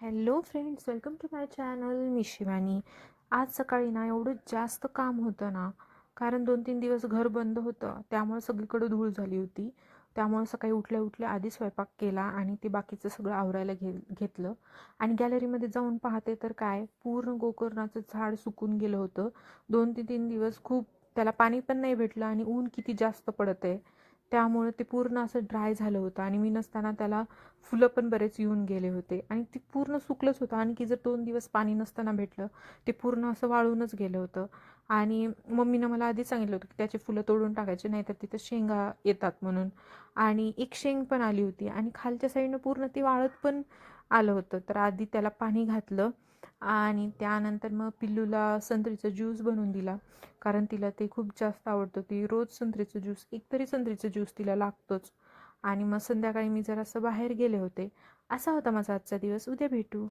Hello friends, welcome to my channel. मी शिवानी. आज सकाळी ना एवढं जास्त काम होतं ना, कारण 2-3 दिवस घर बंद होतं, त्यामुळे सगळीकडे धूळ झाली होती. त्यामुळे सकाळी उठल्या उठल्या आधी स्वयंपाक केला आणि ते बाकीचं सगळं आवरायला घेतलं. आणि गॅलरीमध्ये जाऊन पाहते तर काय, पूर्ण गोकर्णाचं झाड सुकून गेलं होतं. 2 ते 3 दिवस खूप त्याला पाणी पण नाही भेटलं आणि ऊन किती जास्त पडत आहे, त्यामुळे ते पूर्ण असं ड्राय झालं होतं. आणि मी नसताना त्याला फुलं पण बरेच येऊन गेले होते आणि ते पूर्ण सुकलंच होतं. आणखी जर 2 दिवस पाणी नसताना भेटलं, ते पूर्ण असं वाळूनच गेलं होतं. आणि मम्मीनं मला आधीच सांगितलं होतं की त्याची फुलं तोडून टाकायची, नाही तर तिथं शेंगा येतात म्हणून. आणि एक शेंग पण आली होती आणि खालच्या साईडनं पूर्ण ते वाळत पण आलं होतं. तर आधी त्याला पाणी घातलं आणि त्यानंतर मग पिल्लूला संत्रीचा ज्यूस बनवून दिला, कारण तिला ते खूप जास्त आवडतं. ती रोज संत्रीचं ज्यूस, एकतरी संत्रीचं ज्यूस तिला लागतोच. आणि मग संध्याकाळी मी जरासं बाहेर गेले होते. असा होता माझा आजचा दिवस. उद्या भेटू.